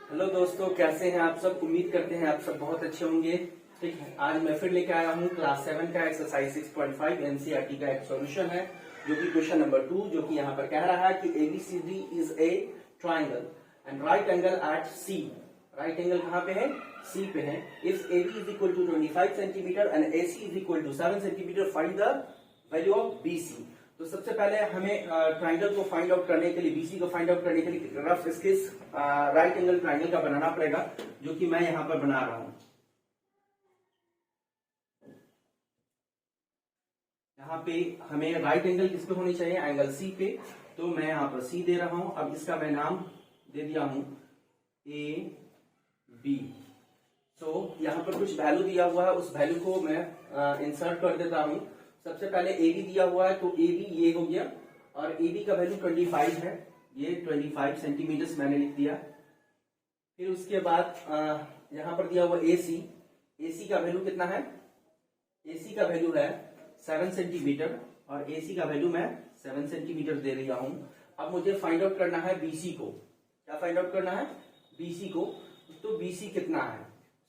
Hello दोस्तों, कैसे हैं आप सब। उम्मीद करते हैं आप सब बहुत अच्छे होंगे। ठीक है, आज मैं फिर लेके आया हूँ क्लास 7 का एक्सरसाइज 6.5 एनसीईआरटी का एक सॉल्यूशन है, जो कि क्वेश्चन नंबर 2, जो कि यहाँ पर कह रहा है कि ABCD is a triangle and right angle at C. Right angle कहाँ पे है? सी पे है। If AB is equal to 25 centimetre and AC is equal to 7 centimetre, find the value of BC. तो सबसे पहले हमें ट्राइंगल को फाइंड आउट करने के लिए, बीसी को फाइंड आउट करने के लिए rough sketch right angle triangle का बनाना पड़ेगा, जो कि मैं यहां पर बना रहा हूं। यहाँ पे हमें राइट एंगल किस पे होनी चाहिए? एंगल सी पे। तो मैं यहां पर सी दे रहा हूं। अब इसका मैं नाम दे दिया हूं ए बी। सो यहाँ पर कुछ वैल्यू दिया हुआ है, उस वैल्यू को मैं इंसर्ट कर देता हूं। सबसे पहले ए बी दिया हुआ है, तो ए बी ये हो गया, और ए बी का वैल्यू 25 है। ये 25 सेंटीमीटर मैंने लिख दिया। फिर उसके बाद यहाँ पर दिया हुआ ए सी। ए सी का वैल्यू कितना है? ए सी का वैल्यू है 7 सेंटीमीटर, और ए सी का वैल्यू मैं 7 सेंटीमीटर दे रहा हूं। अब मुझे फाइंड आउट करना है बीसी को। क्या फाइंड आउट करना है? बीसी को। तो बीसी कितना है?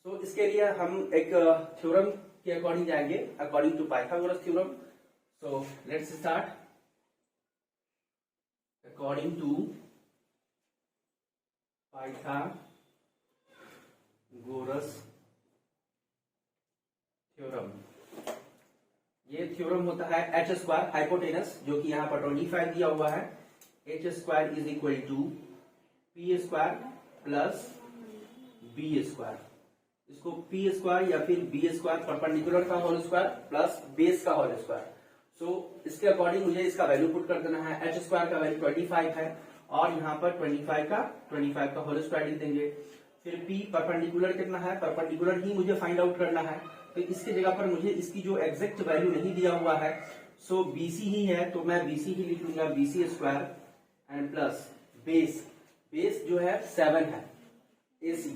तो इसके लिए हम एक थ्योरम के अकॉर्डिंग जाएंगे, according to Pythagoras theorem. So let's start. According to Pythagoras theorem, ये थ्योरम होता है एच स्क्वायर हाइपोटेनस, जो कि यहाँ पर 25 दिया हुआ है। H square is equal to P square plus B square. इसको पी स्क्वायर या फिर बी स्क्वायर, परपेंडिकुलर का होल स्क्वायर प्लस बेस का होल स्क्वायर। सो इसके अकॉर्डिंग मुझे इसका वैल्यू पुट कर देना है। एच स्क्वायर का वैल्यू 25 है, और यहाँ पर 25 का होल स्क्वायर लिख देंगे। फिर पी परपेंडिकुलर कितना है? परपेंडिकुलर ही मुझे फाइंड आउट करना है। तो इसकी जगह पर मुझे इसकी जो एग्जैक्ट वैल्यू नहीं दिया हुआ है, सो बीसी ही है, तो मैं बीसी ही लिख लूंगा, BC square and plus base. Base जो है 7 है, एसी।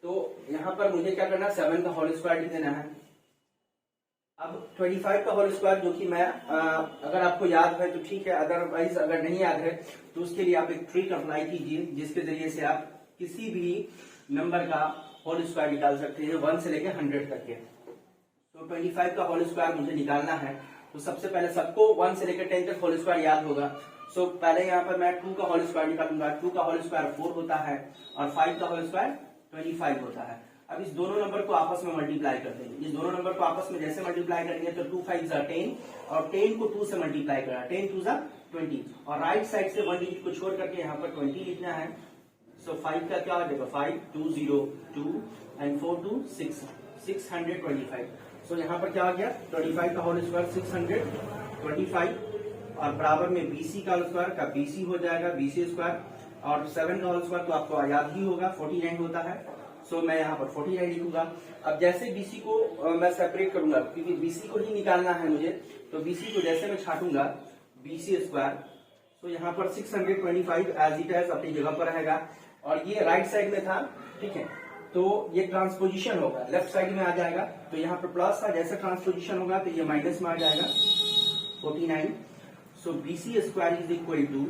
तो यहां पर मुझे क्या करना है? 7 का होल स्क्वायर लिख देना है। अब 25 का होल स्क्वायर, जो कि मैं अगर आपको याद है तो ठीक है, अदरवाइज अगर नहीं याद है तो उसके लिए आप एक ट्रिक अप्लाई कीजिए, जिसके जरिए से आप किसी भी नंबर का होल स्क्वायर निकाल सकते हैं, 1 से लेकर 100 तक के। तो 25 का होल स्क्वायर मुझे निकालना है। तो सबसे पहले सबको 1 से लेकर 10 तक होल स्क्वायर याद होगा। सो पहले यहाँ पर मैं 2 का होल स्क्वायर निकालूंगा। 2 का होल स्क्वायर 4 होता है, और 5 का होल स्क्वायर 25 होता है। अब इस दोनों नंबर को आपस में मल्टीप्लाई कर देंगे। इस दोनों नंबर को आपस में जैसे मल्टीप्लाई करेंगे तो 2 5 10, और 10 को 2 से मल्टीप्लाई करना, 10 2 20, और राइट साइड से 1 डिजिट को छोड़ करके यहाँ पर 20 लिखना है। सो 5 का क्या हो जाएगा? 5 2 0 2 एंड 4 2 6 625। सो यहाँ पर क्या आ गया? 25 का होल स्क्वायर 625, और बराबर में बीसी का होल स्क्वायर का बीसी हो जाएगा, बीसी स्क्वायर, और 7 का होल स्क्वायर तो आपको याद ही होगा 49 होता है। सो मैं यहाँ पर 49 लिखूंगा। अब जैसे बीसी को मैं सेपरेट करूंगा, क्योंकि बीसी को ही निकालना है मुझे, तो बीसी को जैसे मैं छाटूंगा बीसी स्क्वायर, तो यहाँ पर 625 एज इट एज अपनी जगह पर रहेगा, और ये राइट साइड में था, ठीक है, तो ये ट्रांसपोजिशन होगा, लेफ्ट साइड में आ जाएगा। तो यहाँ पर प्लस था, जैसे ट्रांसपोजिशन होगा तो ये माइनस में आ जाएगा 49। So BC square is equal to,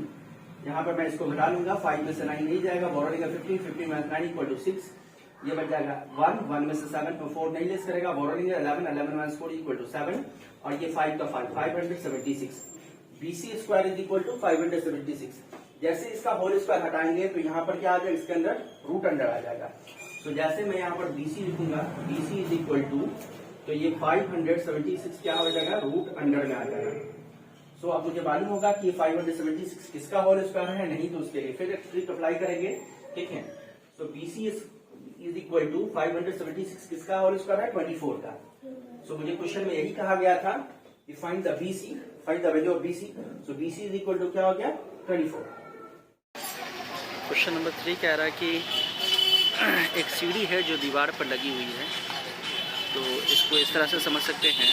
यहाँ पर मैं इसको घटा लूंगा, 5 में से 9 नहीं जाएगा, बोरोलिंग 15 15 माइनस 9 इक्वल टू 6, ये बच जाएगा 1 1 में से 7 तो 4 नहीं लेस करेगा, बोरोलिंग 11 11 माइनस 4 इक्वल टू 7, और ये 5 का 5 576। BC square is equal to 576। जैसे इसका होल स्क्वायर हटाएंगे तो यहाँ पर क्या आ जाएगा? इसके अंदर रूट अंडर आ जाएगा। तो जैसे मैं यहाँ पर बीसी लिखूंगा, बीसी इज इक्वल टू, तो ये 576 क्या हो जाएगा? रूट अंडर में आ जाएगा। सो अब मुझे मालूम होगा कि 576 किसका होल स्क्वायर है, नहीं तो उसके लिए फिर एक ट्रिक अप्लाई करेंगे, ठीक है। सो बीसी इज इक्वल टू 576 किसका होल स्क्वायर है? 24 का। सो मुझे क्वेश्चन में यही कहा गया था कि find the BC, find the value of BC. So BC is equal to क्या हो गया? 24। क्वेश्चन नंबर 3 कह रहा है कि एक सीढ़ी है जो दीवार पर लगी हुई है। तो इसको इस तरह से समझ सकते हैं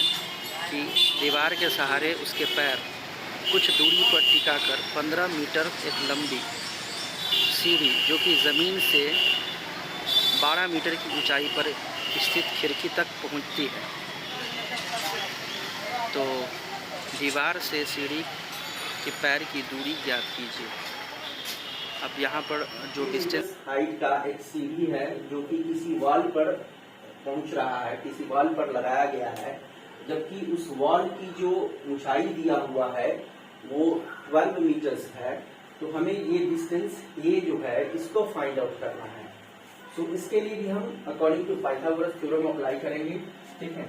कि दीवार के सहारे उसके पैर कुछ दूरी पर टिकाकर 15 मीटर एक लंबी सीढ़ी, जो कि ज़मीन से 12 मीटर की ऊंचाई पर स्थित खिड़की तक पहुंचती है। तो दीवार से सीढ़ी के पैर की दूरी ज्ञात कीजिए। अब यहाँ पर जो डिस्टेंस हाइट का एक सीढ़ी है जो कि किसी वॉल पर पहुंच रहा है, किसी वॉल पर लगाया गया है, जबकि उस वॉल की जो ऊंचाई दिया हुआ है वो 12 मीटर्स है। तो हमें ये डिस्टेंस ए जो है इसको फाइंड आउट करना है। सो इसके लिए भी हम according to Pythagoras theorem apply करेंगे, ठीक है।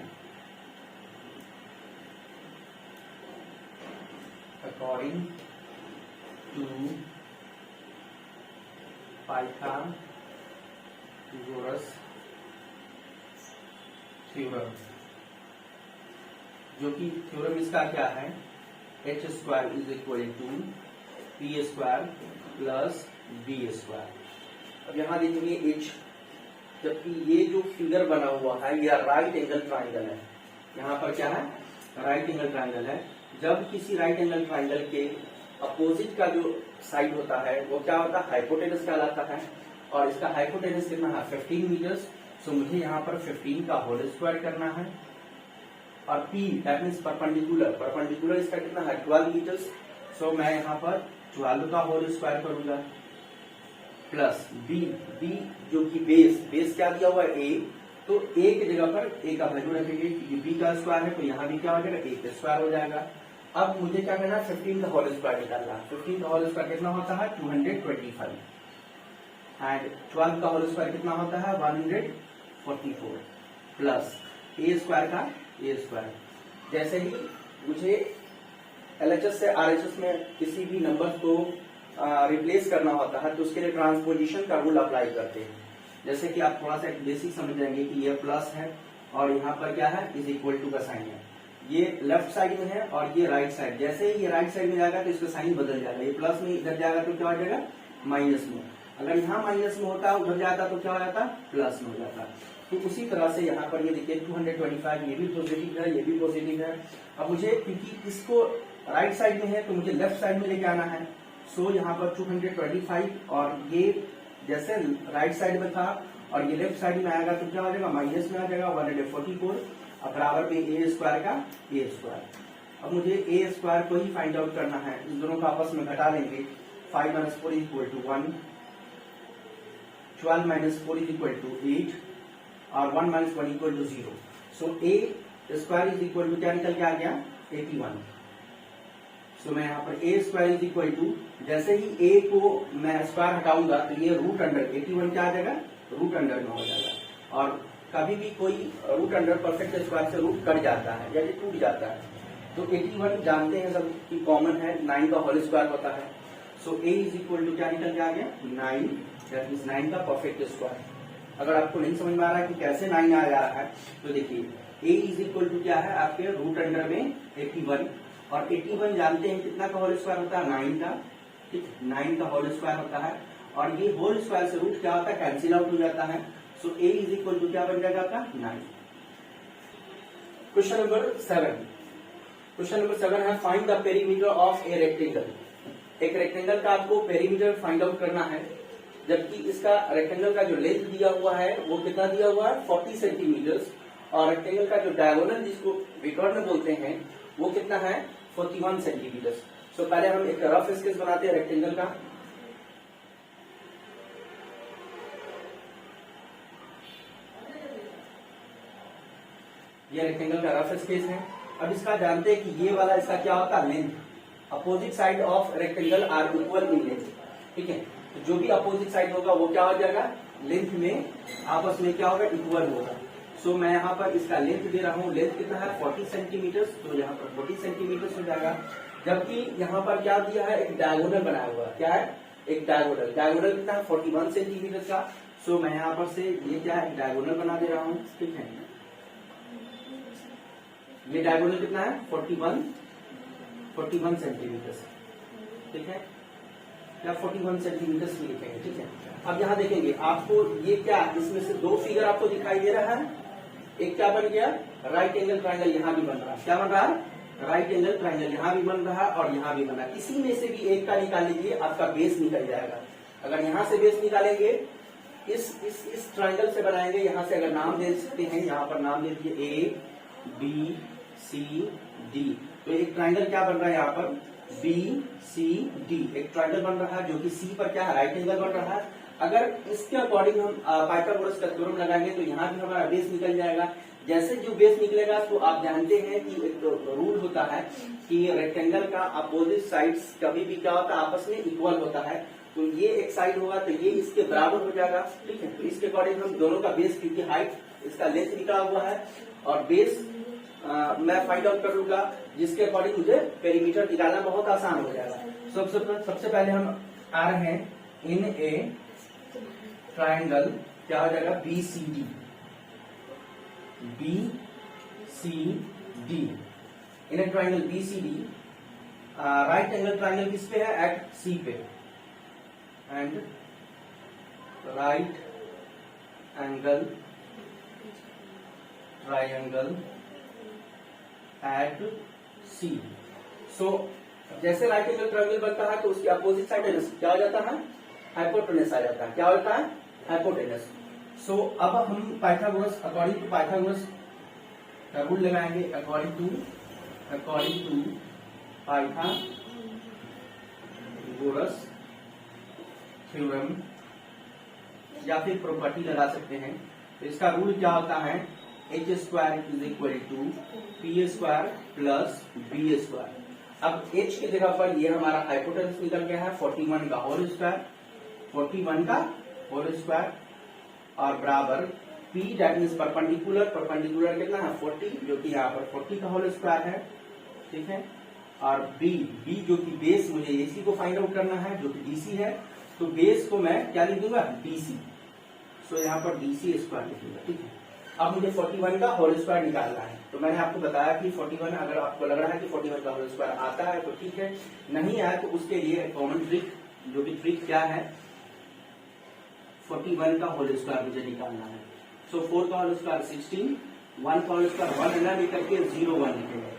अकॉर्डिंग टू पाइथागोरस थ्योरम, जो कि थ्योरम इसका क्या है, H square is equal to P square plus B square. अब यहाँ देखेंगे एच, जबकि ये जो फिगर बना हुआ है यह राइट एंगल ट्राइंगल है। यहाँ पर क्या है, राइट एंगल ट्राइंगल है। जब किसी राइट एंगल ट्राइंगल के अपोजिट का जो साइड होता है वो क्या होता है, हाइपोटेनस कहलाता है। और इसका हाइपोटेनस कितना है, 15 मीटर्स। सो मुझे यहाँ पर 15 का होल स्क्वायर करना है। और P that means perpendicular, perpendicular इसका कितना है, 12 मीटर्स। सो मैं यहाँ पर 12 का होल स्क्वायर करूंगा प्लस B, B जो कि बेस क्या दिया हुआ है A, तो A की जगह पर A का वैल्यू रखेंगे क्योंकि B का स्क्वायर है, तो यहाँ भी क्या हो जाएगा, A का स्क्वायर हो जाएगा। अब मुझे क्या करना है, 15 का होल स्क्वायर निकालना है। 15 का होल स्क्वायर कितना होता है, 225 एंड 12 का होल स्क्वायर कितना होता है, 144 प्लस A स्क्वायर का A स्क्वायर। जैसे ही मुझे LHS से RHS में किसी भी नंबर को रिप्लेस करना होता है तो उसके लिए ट्रांसपोजिशन का रूल अप्लाई करते हैं। जैसे कि आप थोड़ा सा बेसिक समझ जाएंगे कि ये प्लस है और यहाँ पर क्या है, इज इक्वल टू का साइन है। ये लेफ्ट साइड में है और ये राइट साइड। जैसे ही ये राइट साइड में जाएगा तो इसका साइन बदल जाएगा, ये प्लस में इधर जाएगा तो क्या हो जाएगा, माइनस में। अगर यहाँ माइनस में होता उधर जाता तो क्या हो जाता, प्लस में हो जाता। तो उसी तरह से यहाँ पर ये देखिए 225, ये भी पॉजिटिव है, ये भी पॉजिटिव है। अब मुझे क्योंकि इसको राइट साइड में है तो मुझे लेफ्ट साइड में लेके आना है। सो यहाँ पर 225 और ये जैसे राइट साइड में था और ये लेफ्ट साइड में आएगा तो क्या हो जाएगा, माइनस में आ जाएगा 144 और बराबर में ए स्क्वायर का ए स्क्वायर। अब मुझे ए स्क्वायर को ही फाइंड आउट करना है, इन दोनों को आपस में घटा लेंगे। 5 - 4 = 1, 12 - 4 = 8 और 1 - 1 = 0। So A square is equal to क्या निकल के आ गया, 81। सो मैं यहाँ पर ए स्क्वायर इज इक्वल टू, जैसे ही ए को मैं स्क्वायर हटाऊंगा तो ये रूट अंडर 81 क्या आ जाएगा, रूट अंडर में हो जाएगा। और कभी भी कोई रूट अंडर परफेक्ट स्क्वायर से रूट कट जाता है या टूट जाता है। तो 81 जानते हैं सब की कॉमन है, 9 का होल स्क्वायर होता है। सो ए इज इक्वल टू क्या निकल के आ गया, 9, दैट मीन्स 9 का परफेक्ट स्क्वायर। अगर आपको नहीं समझ में आ रहा है कि कैसे 9 आ जा रहा है तो देखिए ए इज इक्वल टू क्या है आपके रूट अंडर में 81 और 81 जानते हैं कितना का होल स्क्वायर होता है, 9 का, ठीक, 9 का होल स्क्वायर होता है। और ये होल स्क्वायर से रूट क्या होता है, कैंसिल आउट हो जाता है। सो ए इज इक्वल टू क्या बन जाएगा आपका, 9। क्वेश्चन नंबर 7, क्वेश्चन नंबर 7 है find the perimeter of a rectangle. एक रेक्टेंगल का आपको पेरीमीटर फाइंड आउट करना है, जबकि इसका रेक्टेंगल का जो लेंथ दिया हुआ है वो कितना दिया हुआ है, 40 सेंटीमीटर्स। और रेक्टेंगल का जो डायगोनल जिसको विकर्ण बोलते हैं वो कितना है, 41 सेंटीमीटर्स। सो पहले हम एक रफ स्केच बनाते हैं रेक्टेंगल का। ये रेक्टेंगल का रफ स्केच है। अब इसका जानते हैं कि ये वाला इसका क्या होता है, length. Opposite side of rectangle are equal in length, ठीक है। तो जो भी अपोजिट साइड होगा वो क्या हो जाएगा, लेंथ में आपस में क्या होगा, इक्वल होगा। सो मैं यहाँ पर इसका लेंथ दे रहा हूँ, लेंथ कितना है 40 सेंटीमीटर्स, तो यहाँ पर 40 सेंटीमीटर्स हो जाएगा। जबकि यहाँ पर क्या दिया है, एक डायगोनल बनाया हुआ है, क्या है, एक डायगोनल। डायगोनल कितना है 41 सेंटीमीटर का। सो मैं यहाँ पर से ये क्या है, डायगोनल बना दे रहा हूँ, ठीक है। ये डायगोनल कितना है 41 सेंटीमीटर, ठीक है, या 41 सेंटीमीटर लिखेंगे, ठीक है। अब यहाँ देखेंगे आपको ये क्या, इसमें से दो फिगर आपको दिखाई दे रहा है। एक क्या बन गया, राइट एंगल ट्राइंगल, यहाँ भी बन रहा है। क्या बन रहा है, राइट एंगल ट्राइंगल, यहाँ भी बन रहा है और यहाँ भी बन रहा है। किसी में से भी एक का निकाल लीजिए, आपका बेस निकल जाएगा। अगर यहाँ से बेस निकालेंगे, इस ट्राइंगल से बनाएंगे, यहाँ से अगर नाम दे सकते हैं, यहाँ पर नाम दे दीजिए A B C D। तो एक ट्राइंगल क्या बन रहा है यहाँ पर, बी सी डी एक ट्रायंगल बन रहा है जो कि सी पर क्या है, राइट एंगल बन रहा है। अगर इसके अकॉर्डिंग हम पाइथागोरस का थ्योरम लगाएंगे तो यहाँ भी हमारा बेस निकल जाएगा। जैसे जो बेस निकलेगा तो आप जानते हैं कि एक रूल होता है कि रेक्टेंगल का अपोजिट साइड्स कभी भी क्या होता है, आपस में इक्वल होता है। तो ये एक साइड होगा तो ये इसके बराबर हो जाएगा, ठीक है। तो इसके अकॉर्डिंग हम दोनों का बेस, क्योंकि हाइट इसका लेंथ निकला हुआ है और बेस मैं फाइंड आउट कर लूंगा, जिसके अकॉर्डिंग मुझे पेरीमीटर निकालना बहुत आसान हो जाएगा। सबसे पहले हम आ रहे हैं इन ए ट्राइंगल, क्या हो जाएगा, B C D, B C D, in a triangle B C D, right angle triangle किस पे है, एट सी पे, and right angle triangle at C. So जैसे राइट एंगल ट्रायंगल बनता है तो उसकी अपोजिट साइड क्या हो जाता है, हाइपोटेनस आ जाता है। क्या होता है, हाइपोटेनस। सो अब हम पाइथागोरस, अकॉर्डिंग टू पाइथागोरस का रूल लगाएंगे, अकॉर्डिंग टू पाइथागोरस थ्योरम, या फिर प्रॉपर्टी लगा सकते हैं। तो इसका रूल क्या होता है, H square is equal to P square plus B square. अब h की जगह पर ये हमारा हाइपोटेनस निकल गया है 41 का होल स्क्वायर, 41 का होल स्क्वायर, और बराबर p that means perpendicular, perpendicular कितना है 40, जो कि यहाँ पर 40 का होल स्क्वायर है, ठीक है। और b जो कि बेस, मुझे ac को फाइंड आउट करना है जो कि dc है, तो बेस को मैं क्या लिख दूंगा, dc। सो यहाँ पर dc स्क्वायर लिखूंगा, ठीक है। अब मुझे 41 का होल स्क्वायर निकालना है। तो मैंने आपको बताया कि 41, अगर आपको लग रहा है कि 41 का होल स्क्वायर आता है तो ठीक है, नहीं आया तो उसके लिए कॉमन ट्रिक, जो कि ट्रिक क्या है, 41 का होल स्क्वायर मुझे निकालना है। सो 4 का होल स्क्वायर 16, 1 का होल स्क्वायर 1 लेना, लेकर के 0 1 लिखेंगे,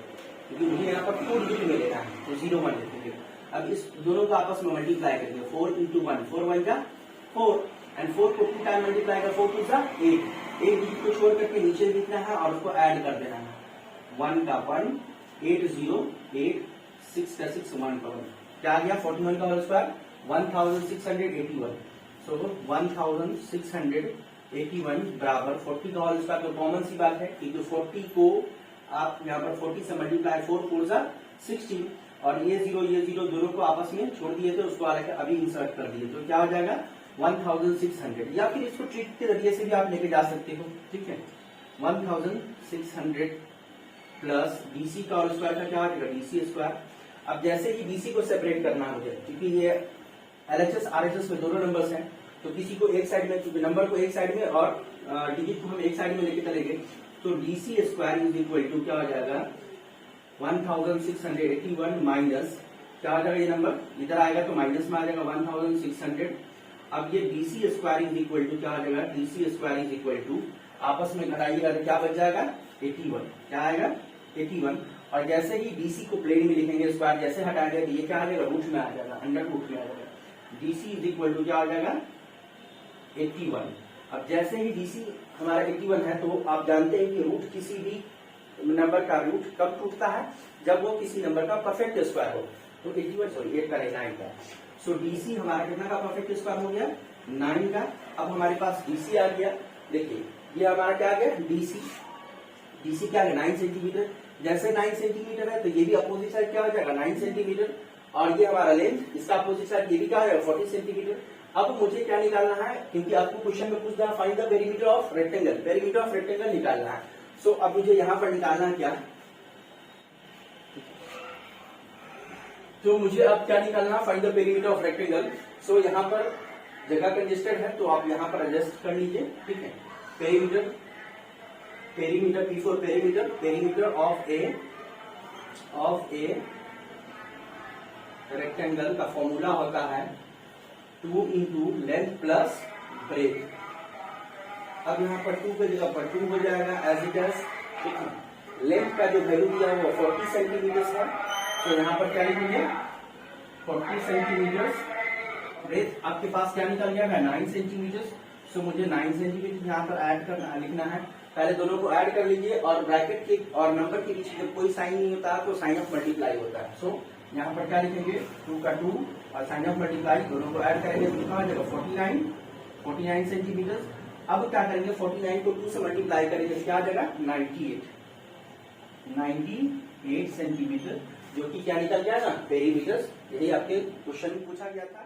क्योंकि मुझे यहाँ पर 4 डिजिट में लेना है, तो 0 1 लिखेंगे। अब इस दोनों को आपस में मल्टीप्लाई करेंगे, 4 इंटू 1, 4 1 का 4, एंड 4 को 2 टाइम मल्टीप्लाई कर 4 2 जा 8, एक डिजिट को छोड़ करके नीचे लिखना है और उसको ऐड कर देना है, 1 का 1, 8 0 8, 6 का 6, 1 का 1, क्या आ गया, 41 का होल स्क्वायर 1681। सो 1681 बराबर 40 का होल स्क्वायर, तो कॉमन सी बात है, क्योंकि 40 को आप यहाँ पर 40 से मल्टीप्लाई 4 4 जा 16, और ये 0 दोनों को आपस में छोड़ दिए थे, उसको अभी इंसर्ट कर दिए, तो क्या हो जाएगा 1600, या फिर इसको ट्रिक के जरिए से भी आप लेके जा सकते हो, ठीक है। 1600 प्लस डीसी का होल स्क्वायर का क्या हो जाएगा, डीसी स्क्वायर। अब जैसे ही डीसी को सेपरेट करना है मुझे, क्योंकि ये एलएचएस आरएचएस में दोनों नंबर्स हैं, तो किसी को एक साइड में, क्योंकि नंबर को एक साइड में और डिजिट को हम एक साइड में लेके चलेंगे, तो DC square is equal to क्या हो जाएगा 1681 माइनस क्या हो जाएगा, ये नंबर इधर आएगा तो माइनस में आ जाएगा 1600। अब ये DC square is equal to क्या हो जाएगा, DC square is equal to, आपस में घटाइएगा तो क्या बच जाएगा 81, क्या आएगा 81। और जैसे ही डीसी को प्लेन में लिखेंगे स्क्वायर, जैसे हटाएंगे तो ये क्या आ जाएगा, रूट में आ जाएगा, अंडर रूट में आ जाएगा। डीसी इज इक्वल टू क्या हो जाएगा 81। अब जैसे ही डीसी हमारा 81 है, तो आप जानते हैं कि रूट किसी भी नंबर का रूट कब टूटता है, जब वो किसी नंबर का परफेक्ट स्क्वायर हो। तो 81 सॉरी 8 का 9 का, सो डीसी हमारा कितना का परफेक्ट स्क्वायर हो गया 9 का। अब हमारे पास डीसी आ गया, देखिए ये हमारा क्या आ गया डीसी क्या है 9 सेंटीमीटर। जैसे 9 सेंटीमीटर है तो ये भी अपोजिट साइड क्या हो जाएगा 9 सेंटीमीटर, और ये हमारा लेंथ, इसका अपोजिट साइड ये भी क्या है 40 सेंटीमीटर। अब मुझे क्या निकालना है, क्योंकि आपको क्वेश्चन में पूछना है find the perimeter of rectangle, perimeter of rectangle निकालना है। सो अब मुझे यहाँ पर निकालना है क्या, तो मुझे अब क्या निकालना है, find the perimeter of rectangle. So यहाँ पर जगह कंजेस्टेड है तो आप यहाँ पर एडजस्ट कर लीजिए, ठीक है। Perimeter P for perimeter of a rectangle का फॉर्मूला होता है 2 इंटू लेंथ प्लस ब्रेथ। अब यहाँ पर 2 की जगह पर 2 हो जाएगा एज इट इज, ठीक है। लेंथ का जो वैल्यू दिया है वो 40 सेंटीमीटर है, तो यहाँ पर क्या लिखेंगे 40 सेंटीमीटर। ब्रेथ आपके पास क्या निकल गया है 9 सेंटीमीटर, सो मुझे 9 सेंटीमीटर यहाँ पर ऐड करना लिखना है। पहले दोनों को ऐड कर लीजिए, और ब्रैकेट के और नंबर के बीच जब कोई साइन नहीं होता तो साइन ऑफ मल्टीप्लाई होता है। सो यहाँ पर क्या लिखेंगे 2 का 2 और साइन ऑफ मल्टीप्लाई दोनों को ऐड करेंगे तो कहाँ जाएगा 49 सेंटीमीटर। अब क्या करेंगे 49 को 2 से मल्टीप्लाई करेंगे तो क्या आ जाएगा 98 सेंटीमीटर, जो कि क्या निकल गया ना पेरीमीटर। यही आपके क्वेश्चन में पूछा गया था।